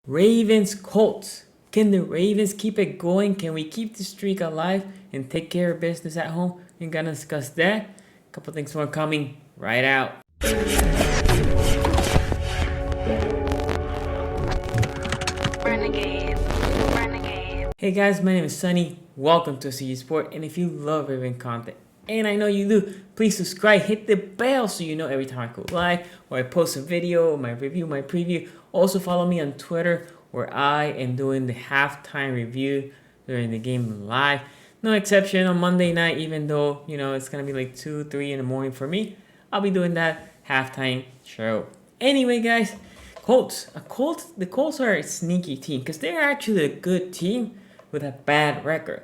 Ravens Colts. Can the Ravens keep it going? Can we keep the streak alive and take care of business at home? We're gonna discuss that. A couple things more coming right out. Renegade. Hey guys, my name is Sunny. Welcome to szg.sports. And if you love Raven content, and I know you do, please subscribe, hit the bell so you know every time I go live or I post a video, my review, my preview. Also follow me on Twitter where I am doing the halftime review during the game live. No exception on Monday night, even though, it's going to be like 2, 3 in the morning for me. I'll be doing that halftime show. Anyway, guys, the Colts are a sneaky team because they're actually a good team with a bad record.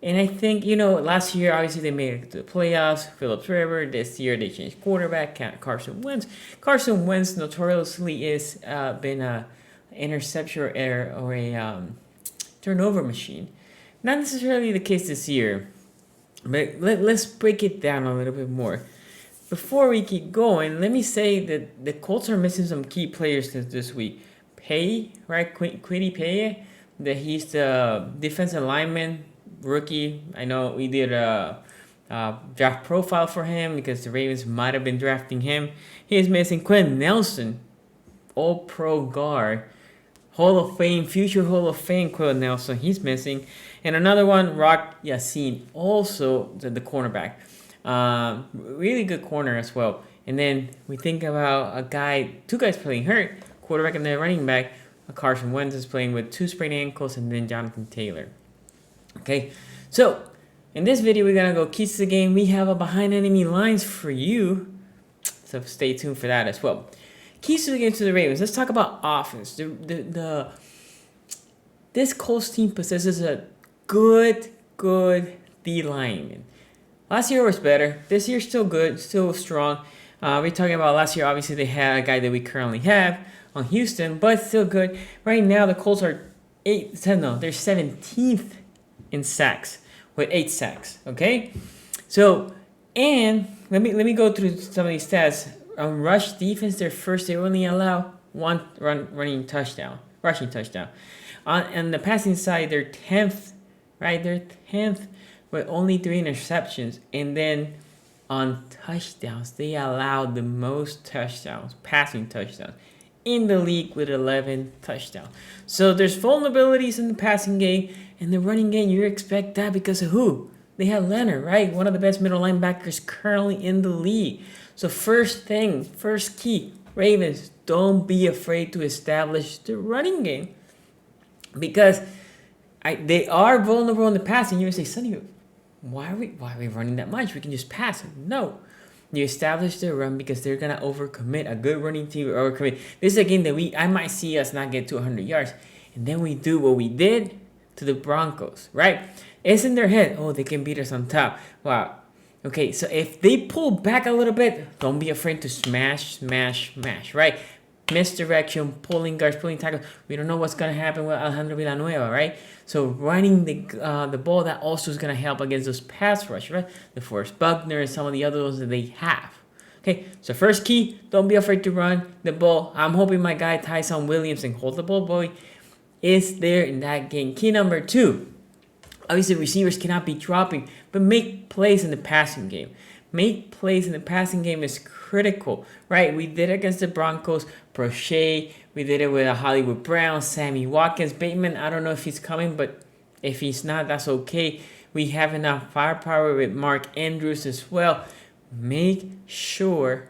And I think, last year, obviously, they made it to the playoffs. Phillips Rivers. This year, they changed quarterback, Carson Wentz. Carson Wentz notoriously is been a interception or a turnover machine. Not necessarily the case this year. But let's break it down a little bit more. Before we keep going, let me say that the Colts are missing some key players this week. Paye, right? Kwity Paye, that he's the defensive lineman rookie. I know we did a draft profile for him because the Ravens might have been drafting him. He is missing Quentin Nelson, all-pro guard, future Hall of Fame Quentin Nelson. He's missing. And another one, Rock Yassin, also the cornerback. Really good corner as well. And then we think about two guys playing hurt, quarterback and then running back. Carson Wentz is playing with 2 sprained ankles, and then Jonathan Taylor. Okay, so in this video, we're gonna go keys to the game. We have a behind enemy lines for you, so stay tuned for that as well. Keys to the game to the Ravens. Let's talk about offense. This Colts team possesses a good D lineman. Last year was better. This year's still good, still strong. We're talking about last year. Obviously, they had a guy that we currently have on Houston, but still good. Right now, the Colts are they're 17th in sacks with 8 sacks. Okay, so and let me go through some of these stats. On rush defense, they only allow 1 rushing touchdown. On the passing side, they're 10th, right? They're 10th with only 3 interceptions, and then on touchdowns, they allow the most touchdowns, passing touchdowns, in the league with 11 touchdowns. So there's vulnerabilities in the passing game, and the running game, you expect that because of who? They have Leonard, right? One of the best middle linebackers currently in the league. So first key, Ravens, don't be afraid to establish the running game because they are vulnerable in the passing. You would say, Sonny, why are we running that much? We can just pass it. No. You establish the run because they're going to overcommit. A good running team will overcommit. This is a game that I might see us not get to 100 yards. And then we do what we did to the Broncos, right? It's in their head. Oh, they can beat us on top. Wow. Okay, so if they pull back a little bit, don't be afraid to smash, right? Misdirection, pulling guards, pulling tackles. We don't know what's going to happen with Alejandro Villanueva, right? So running the ball, that also is going to help against those pass rush, right? The Forrest Buckner and some of the other ones that they have. Okay, so first key, don't be afraid to run the ball. I'm hoping my guy Tyson Williams and Hold the Ball Boy is there in that game. Key number 2, obviously receivers cannot be dropping, but make plays in the passing game. Make plays in the passing game is critical, right? We did it against the Broncos, Prochet. We did it with Hollywood Brown, Sammy Watkins, Bateman. I don't know if he's coming, but if he's not, that's okay. We have enough firepower with Mark Andrews as well. Make sure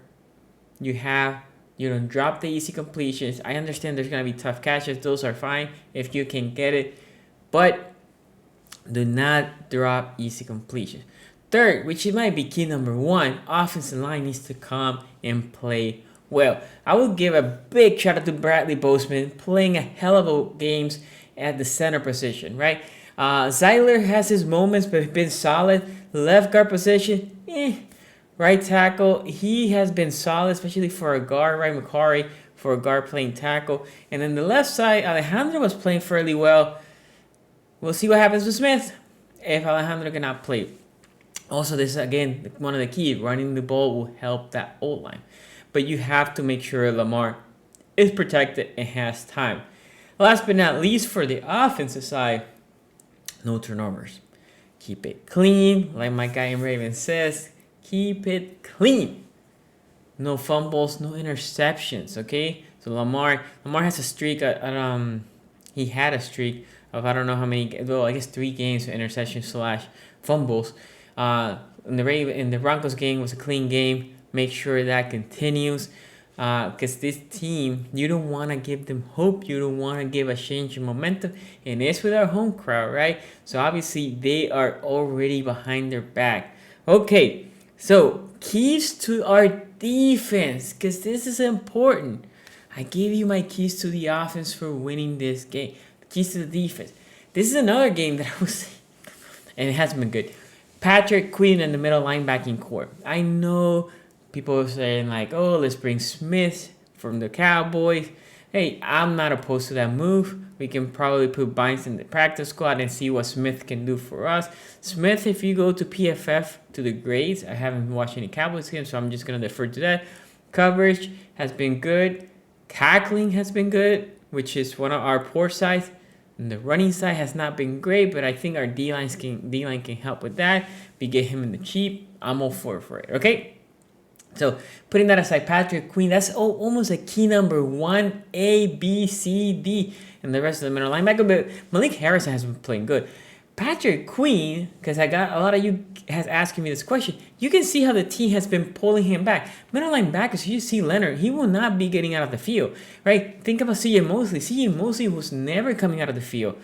you don't drop the easy completions. I understand there's going to be tough catches. Those are fine if you can get it, but do not drop easy completions. Third, which it might be key number 1, offensive line needs to come and play well. I will give a big shout out to Bradley Bozeman playing a hell of a games at the center position, right? Zeiler has his moments, but been solid. Left guard position, right tackle, he has been solid, especially for a guard, right? McCarry for a guard playing tackle. And then the left side, Alejandro was playing fairly well. We'll see what happens with Smith if Alejandro cannot play. Also, this is, again, one of the keys. Running the ball will help that O-line. But you have to make sure Lamar is protected and has time. Last but not least, for the offensive side, no turnovers. Keep it clean, like my guy in Raven says. Keep it clean. No fumbles, no interceptions. Okay, so Lamar has a streak. He had a streak of I don't know how many. Well, I guess 3 games of interception / fumbles. In the Broncos game was a clean game. Make sure that continues. Because this team, you don't want to give them hope. You don't want to give a change in momentum. And it's with our home crowd, right? So obviously they are already behind their back. Okay, so keys to our defense, because this is important. I gave you my keys to the offense for winning this game. Keys to the defense. This is another game that I was, and it hasn't been good. Patrick Queen in the middle linebacking core. I know people are saying like, oh, let's bring Smith from the Cowboys. Hey, I'm not opposed to that move. We can probably put Bynes in the practice squad and see what Smith can do for us. Smith, if you go to PFF, to the grades, I haven't watched any Cowboys games, so I'm just going to defer to that. Coverage has been good. Tackling has been good, which is one of our poor sides. And the running side has not been great, but I think our D-line can help with that. We get him in the cheap. I'm all for it, okay? So putting that aside, Patrick Queen, that's almost a key number 1, A, B, C, D, and the rest of the middle linebacker. But Malik Harrison has been playing good. Patrick Queen, because I got a lot of you has asking me this question, you can see how the team has been pulling him back. Middle linebackers, you see Leonard, he will not be getting out of the field, right? Think about C.J. Mosley. C.J. Mosley was never coming out of the field.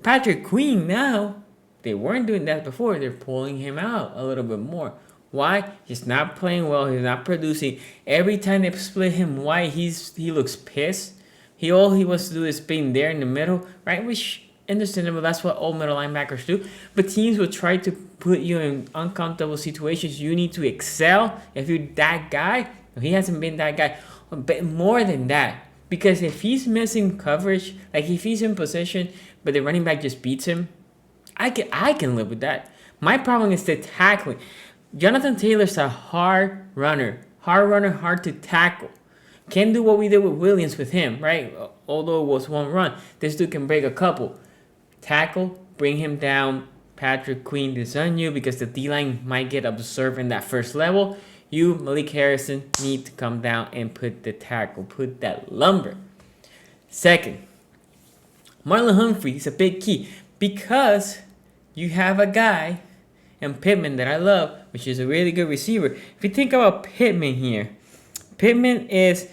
Patrick Queen now, they weren't doing that before. They're pulling him out a little bit more. Why? He's not playing well. He's not producing. Every time they split him wide, he looks pissed. All he wants to do is being there in the middle, right? Which, understandable, that's what all middle linebackers do. But teams will try to put you in uncomfortable situations. You need to excel. If you're that guy, he hasn't been that guy. But more than that, because if he's missing coverage, like if he's in position, but the running back just beats him, I can live with that. My problem is the tackling. Jonathan Taylor's a hard runner, hard to tackle. Can't do what we did with Williams with him, right? Although it was one run, this dude can break a couple. Tackle, bring him down. Patrick Queen, this is on you because the D-line might get observed in that first level. You, Malik Harrison, need to come down and put the tackle, put that lumber. Second, Marlon Humphrey is a big key because you have a guy and Pittman that I love, which is a really good receiver. If you think about Pittman here, Pittman is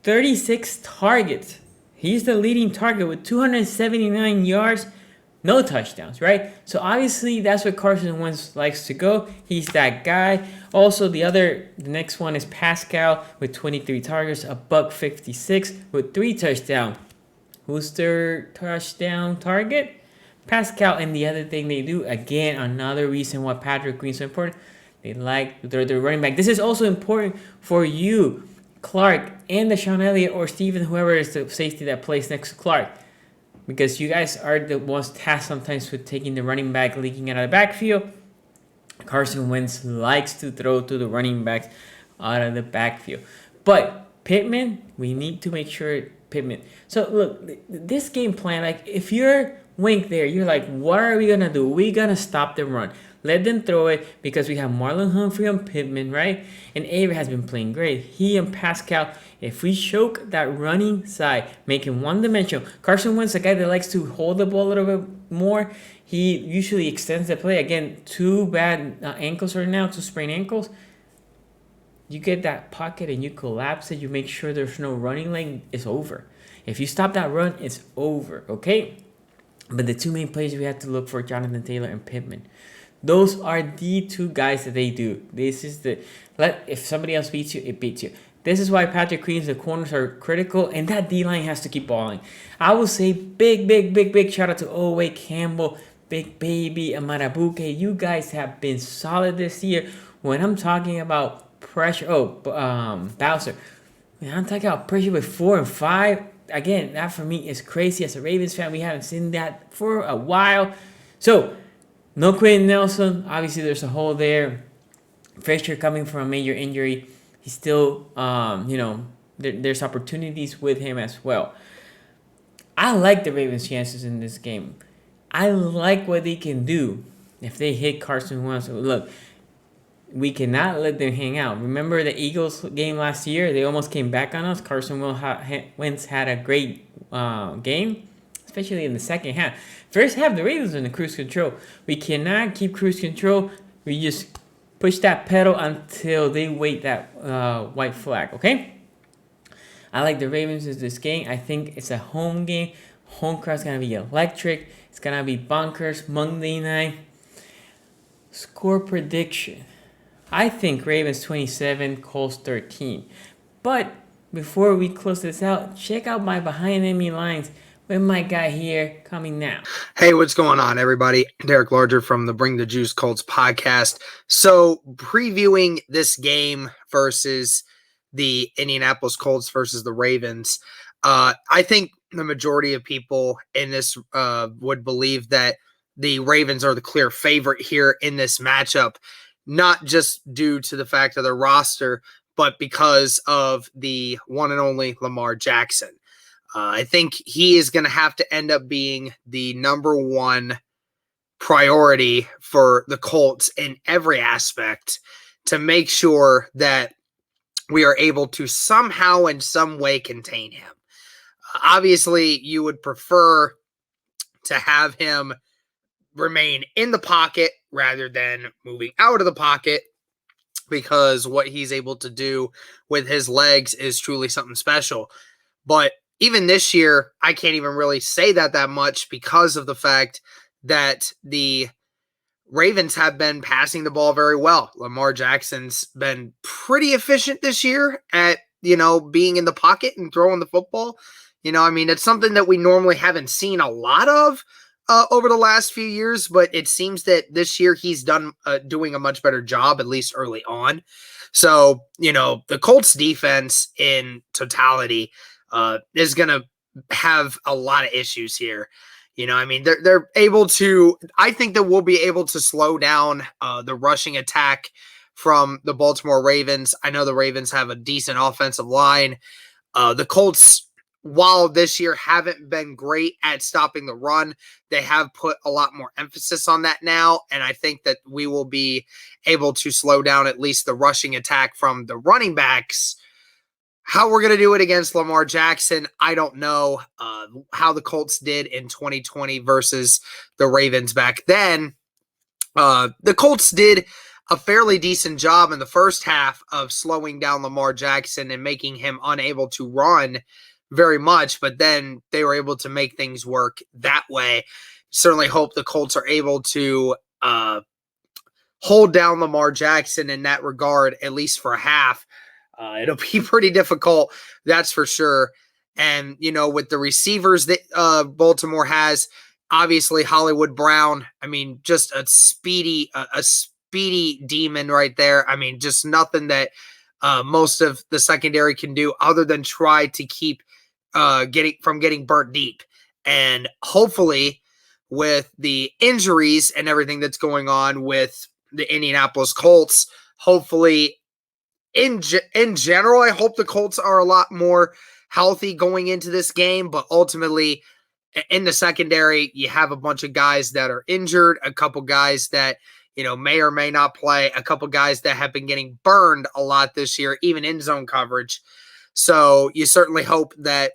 36 targets. He's the leading target with 279 yards, no touchdowns, right? So obviously that's where Carson Wentz likes to go. He's that guy. Also, the next one is Pascal with 23 targets, a $156 with 3 touchdowns. Who's their touchdown target? Pascal. And the other thing they do, again, another reason why Patrick Queen's so important, they like their running back. This is also important for you, Clark, and the Sean Elliott or Steven, whoever is the safety that plays next to Clark. Because you guys are the ones tasked sometimes with taking the running back, leaking out of the backfield. Carson Wentz likes to throw to the running backs out of the backfield. But Pittman, we need to make sure Pittman. So look, this game plan, like if you're Wink there, you're like, what are we gonna do? We're gonna stop the run. Let them throw it because we have Marlon Humphrey and Pittman, right? And Avery has been playing great. He and Pascal, if we choke that running side, make him one-dimensional. Carson Wentz, a guy that likes to hold the ball a little bit more. He usually extends the play. Again, 2 bad ankles right now, 2 sprained ankles. You get that pocket and you collapse it. You make sure there's no running lane. It's over. If you stop that run, it's over, okay? But the 2 main plays we have to look for, Jonathan Taylor and Pittman. Those are the 2 guys that they do. This is if somebody else beats you, it beats you. This is why Patrick Queen's the corners are critical, and that D-line has to keep balling. I will say big shout out to Owe Campbell, Big Baby, Amarabuke. You guys have been solid this year. When I'm talking about pressure, Bowser. Man, I'm talking about pressure with 4 and 5. Again, that for me is crazy. As a Ravens fan, we haven't seen that for a while. So, no Quentin Nelson. Obviously, there's a hole there. Fisher coming from a major injury. He's still, there's opportunities with him as well. I like the Ravens' chances in this game. I like what they can do if they hit Carson Wentz. Look, we cannot let them hang out. Remember the Eagles game last year? They almost came back on us. Carson Wentz had a great game, especially in the second half. First half, the Ravens were in the cruise control. We cannot keep cruise control. We just push that pedal until they wait that white flag, okay? I like the Ravens in this game. I think it's a home game. Home crowd's going to be electric. It's going to be bonkers Monday night. Score prediction. I think Ravens 27, Colts 13. But before we close this out, check out my behind enemy lines with my guy here coming now. Hey, what's going on, everybody? Derek Larger from the Bring the Juice Colts podcast. So, previewing this game versus the Indianapolis Colts versus the Ravens, I think the majority of people in this would believe that the Ravens are the clear favorite here in this matchup, not just due to the fact of their roster, but because of the one and only Lamar Jackson. I think he is going to have to end up being the number one priority for the Colts in every aspect to make sure that we are able to somehow in some way contain him. Obviously, you would prefer to have him remain in the pocket rather than moving out of the pocket, because what he's able to do with his legs is truly something special. But even this year, I can't even really say that much because of the fact that the Ravens have been passing the ball very well. Lamar Jackson's been pretty efficient this year at, being in the pocket and throwing the football. It's something that we normally haven't seen a lot of over the last few years, but it seems that this year he's doing a much better job, at least early on. So, the Colts defense in totality is going to have a lot of issues here. They're able to, I think that we'll be able to slow down the rushing attack from the Baltimore Ravens. I know the Ravens have a decent offensive line. The Colts, while this year haven't been great at stopping the run, they have put a lot more emphasis on that now. And I think that we will be able to slow down at least the rushing attack from the running backs. How we're going to do it against Lamar Jackson, I don't know. How the Colts did in 2020 versus the Ravens back then. The Colts did a fairly decent job in the first half of slowing down Lamar Jackson and making him unable to run very much, but then they were able to make things work that way. Certainly hope the Colts are able to hold down Lamar Jackson in that regard, at least for a half. It'll be pretty difficult, that's for sure. And, with the receivers that Baltimore has, obviously Hollywood Brown, just a speedy demon right there. Just nothing that most of the secondary can do other than try to keep getting burnt deep. And hopefully with the injuries and everything that's going on with the Indianapolis Colts, hopefully in general, I hope the Colts are a lot more healthy going into this game, but ultimately in the secondary, you have a bunch of guys that are injured, a couple guys that, may or may not play, a couple guys that have been getting burned a lot this year, even in zone coverage. So you certainly hope that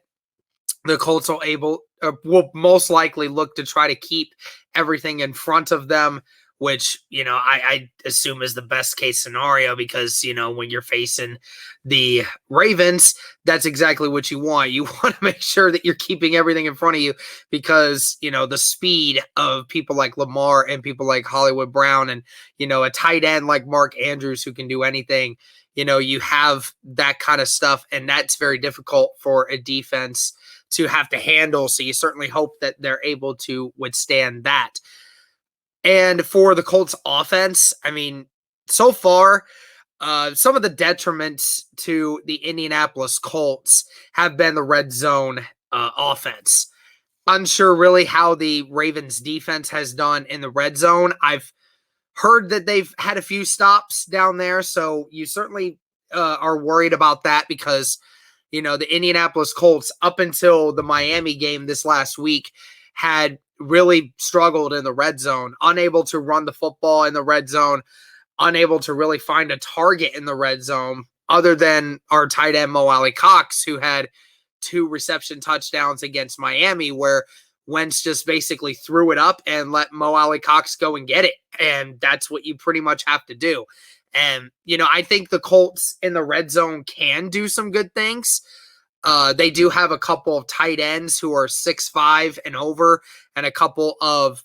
the Colts will most likely look to try to keep everything in front of them, which, I assume is the best case scenario because, when you're facing the Ravens, that's exactly what you want. You want to make sure that you're keeping everything in front of you because, the speed of people like Lamar and people like Hollywood Brown and, a tight end like Mark Andrews who can do anything, you have that kind of stuff, and that's very difficult for a defense to have to handle. So you certainly hope that they're able to withstand that. And for the Colts offense, so far, some of the detriments to the Indianapolis Colts have been the red zone offense. Unsure really how the Ravens defense has done in the red zone. I've heard that they've had a few stops down there, so you certainly are worried about that because, the Indianapolis Colts, up until the Miami game this last week, had really struggled in the red zone, unable to run the football in the red zone, unable to really find a target in the red zone other than our tight end Mo Alley-Cox, who had 2 reception touchdowns against Miami, where Wentz just basically threw it up and let Mo Alley-Cox go and get it. And that's what you pretty much have to do. And, I think the Colts in the red zone can do some good things. They do have a couple of tight ends who are 6'5" and over, and a couple of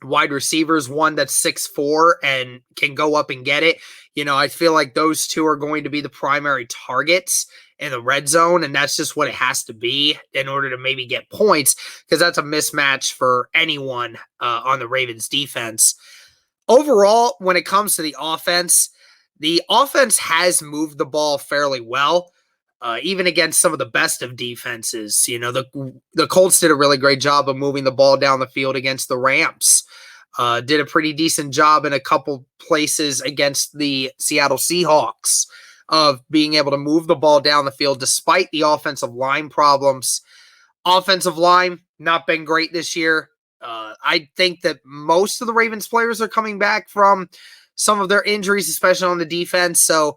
wide receivers, one that's 6'4" and can go up and get it. I feel like those 2 are going to be the primary targets in the red zone, and that's just what it has to be in order to maybe get points, because that's a mismatch for anyone on the Ravens defense. Overall, when it comes to the offense has moved the ball fairly well. Even against some of the best of defenses. The Colts did a really great job of moving the ball down the field against the Rams. Did a pretty decent job in a couple places against the Seattle Seahawks of being able to move the ball down the field despite the offensive line problems. Offensive line, not been great this year. I think that most of the Ravens players are coming back from some of their injuries, especially on the defense. So,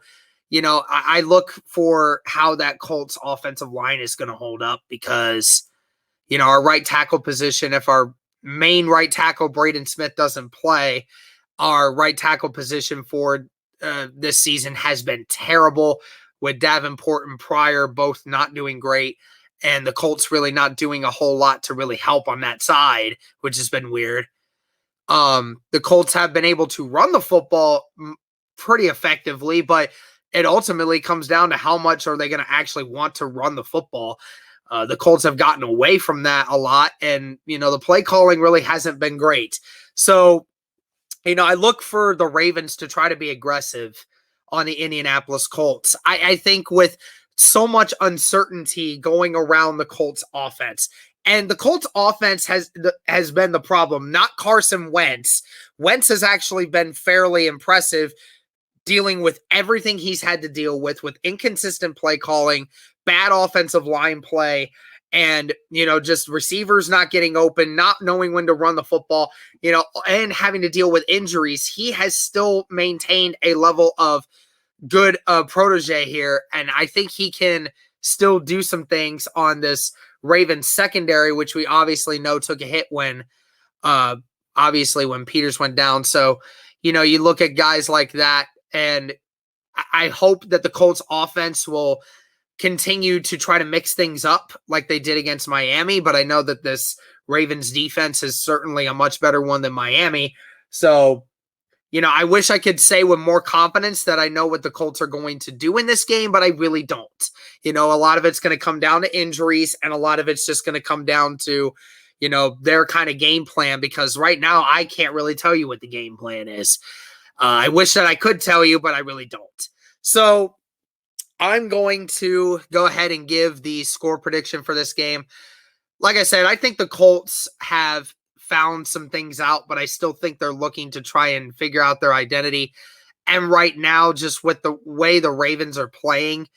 I look for how that Colts offensive line is going to hold up, because, our right tackle position, if our main right tackle, Braden Smith, doesn't play, our right tackle position for this season has been terrible, with Davenport and Pryor both not doing great, and the Colts really not doing a whole lot to really help on that side, which has been weird. The Colts have been able to run the football pretty effectively, but it ultimately comes down to how much are they going to actually want to run the football. The Colts have gotten away from that a lot, and, the play calling really hasn't been great. So, I look for the Ravens to try to be aggressive on the Indianapolis Colts. I think with so much uncertainty going around the Colts offense, and the Colts offense has been the problem, not Carson Wentz. Wentz has actually been fairly impressive, dealing with everything he's had to deal with inconsistent play calling, bad offensive line play, and, just receivers not getting open, not knowing when to run the football, and having to deal with injuries. He has still maintained a level of good protege here, and I think he can still do some things on this Ravens secondary, which we obviously know took a hit when Peters went down. So, you look at guys like that, and I hope that the Colts offense will continue to try to mix things up like they did against Miami, but I know that this Ravens defense is certainly a much better one than Miami. So, I wish I could say with more confidence that I know what the Colts are going to do in this game, but I really don't. A lot of it's going to come down to injuries, and a lot of it's just going to come down to, their kind of game plan, because right now I can't really tell you what the game plan is. I wish that I could tell you, but I really don't. So I'm going to go ahead and give the score prediction for this game. Like I said, I think the Colts have found some things out, but I still think they're looking to try and figure out their identity. And right now, just with the way the Ravens are playing,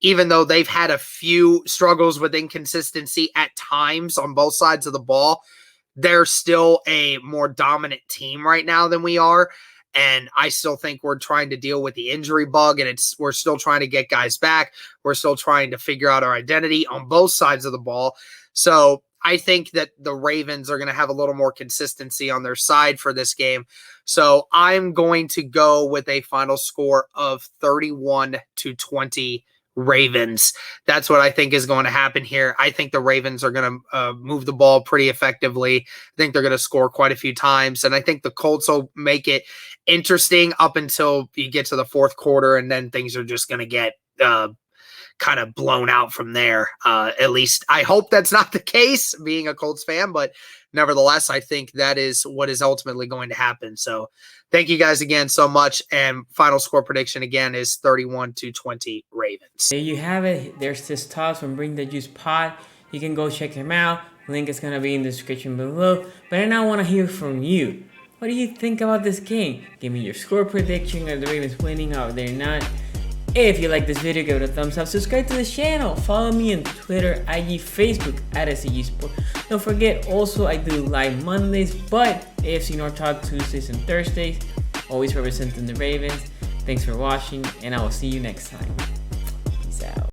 even though they've had a few struggles with inconsistency at times on both sides of the ball, they're still a more dominant team right now than we are. And I still think we're trying to deal with the injury bug, and we're still trying to get guys back. We're still trying to figure out our identity on both sides of the ball. So I think that the Ravens are going to have a little more consistency on their side for this game. So I'm going to go with a final score of 31-20 Ravens. That's what I think is going to happen here. I think the Ravens are going to move the ball pretty effectively. I think they're going to score quite a few times, and I think the Colts will make it interesting up until you get to the fourth quarter, and then things are just going to get kind of blown out from there. At least I hope that's not the case, being a Colts fan, but nevertheless, I think that is what is ultimately going to happen. So thank you guys again so much. And final score prediction again is 31-20 Ravens. There you have it. There's this toss from Bring the Juice Pod. You can go check him out. Link is going to be in the description below. But I now want to hear from you. What do you think about this game? Give me your score prediction. Are the Ravens winning or they're not? If you like this video, give it a thumbs up, subscribe to the channel, follow me on Twitter, IG, Facebook at szg.sports. Don't forget, also I do live Mondays, but AFC North Talk Tuesdays and Thursdays, always representing the Ravens. Thanks for watching, and I will see you next time. Peace out.